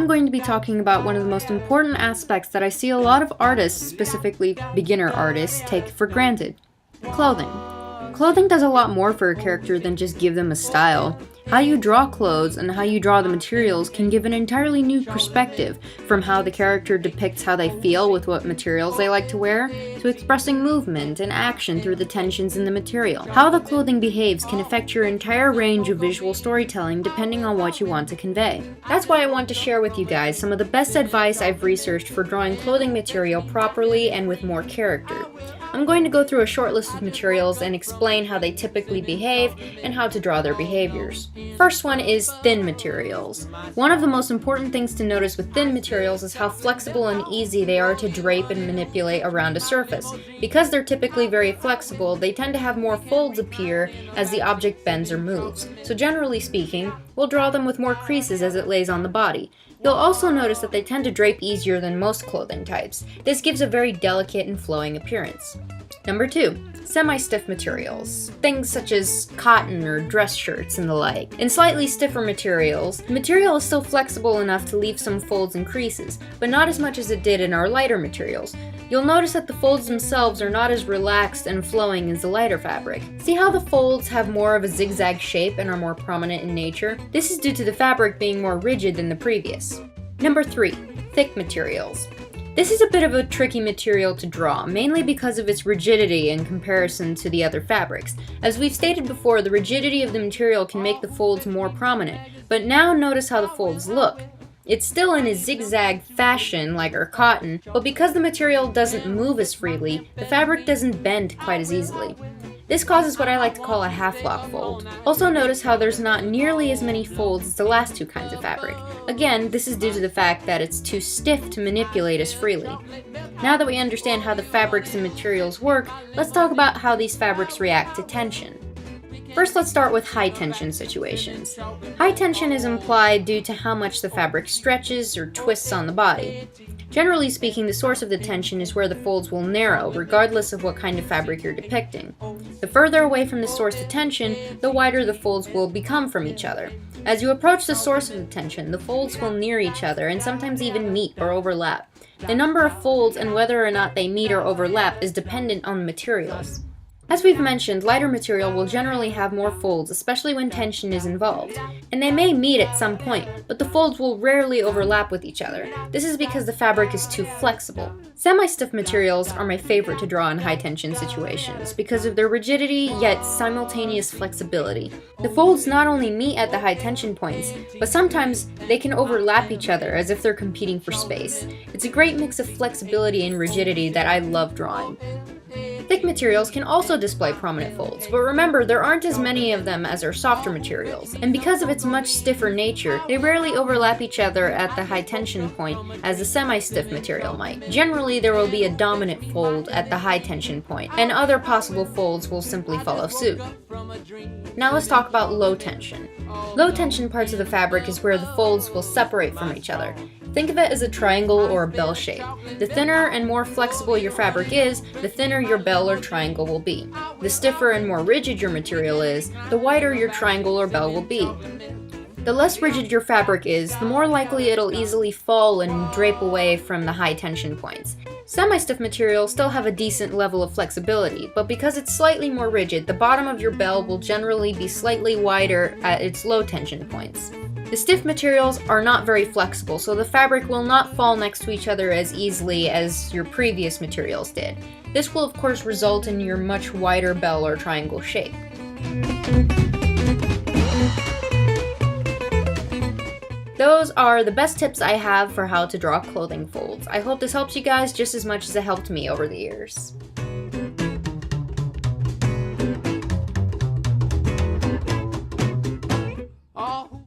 I'm going to be talking about one of the most important aspects that I see a lot of artists, specifically beginner artists, take for granted: clothing. Clothing does a lot more for a character than just give them a style. How you draw clothes and how you draw the materials can give an entirely new perspective, from how the character depicts how they feel with what materials they like to wear, to expressing movement and action through the tensions in the material. How the clothing behaves can affect your entire range of visual storytelling depending on what you want to convey. That's why I want to share with you guys some of the best advice I've researched for drawing clothing material properly and with more character. I'm going to go through a short list of materials and explain how they typically behave and how to draw their behaviors. First one is thin materials. One of the most important things to notice with thin materials is how flexible and easy they are to drape and manipulate around a surface. Because they're typically very flexible, they tend to have more folds appear as the object bends or moves. So generally speaking, we'll draw them with more creases as it lays on the body. You'll also notice that they tend to drape easier than most clothing types. This gives a very delicate and flowing appearance. Number 2. Semi-stiff materials. Things such as cotton or dress shirts and the like. In slightly stiffer materials, the material is still flexible enough to leave some folds and creases, but not as much as it did in our lighter materials. You'll notice that the folds themselves are not as relaxed and flowing as the lighter fabric. See how the folds have more of a zigzag shape and are more prominent in nature? This is due to the fabric being more rigid than the previous. Number 3. Thick materials. This is a bit of a tricky material to draw, mainly because of its rigidity in comparison to the other fabrics. As we've stated before, the rigidity of the material can make the folds more prominent, but now notice how the folds look. It's still in a zigzag fashion like our cotton, but because the material doesn't move as freely, the fabric doesn't bend quite as easily. This causes what I like to call a half-lock fold. Also notice how there's not nearly as many folds as the last two kinds of fabric. Again, this is due to the fact that it's too stiff to manipulate as freely. Now that we understand how the fabrics and materials work, let's talk about how these fabrics react to tension. First, let's start with high tension situations. High tension is implied due to how much the fabric stretches or twists on the body. Generally speaking, the source of the tension is where the folds will narrow, regardless of what kind of fabric you're depicting. The further away from the source of tension, the wider the folds will become from each other. As you approach the source of the tension, the folds will near each other and sometimes even meet or overlap. The number of folds and whether or not they meet or overlap is dependent on the materials. As we've mentioned, lighter material will generally have more folds, especially when tension is involved. And they may meet at some point, but the folds will rarely overlap with each other. This is because the fabric is too flexible. Semi-stiff materials are my favorite to draw in high tension situations because of their rigidity yet simultaneous flexibility. The folds not only meet at the high tension points, but sometimes they can overlap each other as if they're competing for space. It's a great mix of flexibility and rigidity that I love drawing. Thick materials can also display prominent folds, but remember, there aren't as many of them as our softer materials, and because of its much stiffer nature, they rarely overlap each other at the high tension point as a semi-stiff material might. Generally, there will be a dominant fold at the high tension point, and other possible folds will simply follow suit. Now let's talk about low tension. Low tension parts of the fabric is where the folds will separate from each other. Think of it as a triangle or a bell shape. The thinner and more flexible your fabric is, the thinner your bell or triangle will be. The stiffer and more rigid your material is, the wider your triangle or bell will be. The less rigid your fabric is, the more likely it'll easily fall and drape away from the high tension points. Semi-stiff materials still have a decent level of flexibility, but because it's slightly more rigid, the bottom of your bell will generally be slightly wider at its low tension points. The stiff materials are not very flexible, so the fabric will not fall next to each other as easily as your previous materials did. This will of course result in your much wider bell or triangle shape. Those are the best tips I have for how to draw clothing folds. I hope this helps you guys just as much as it helped me over the years.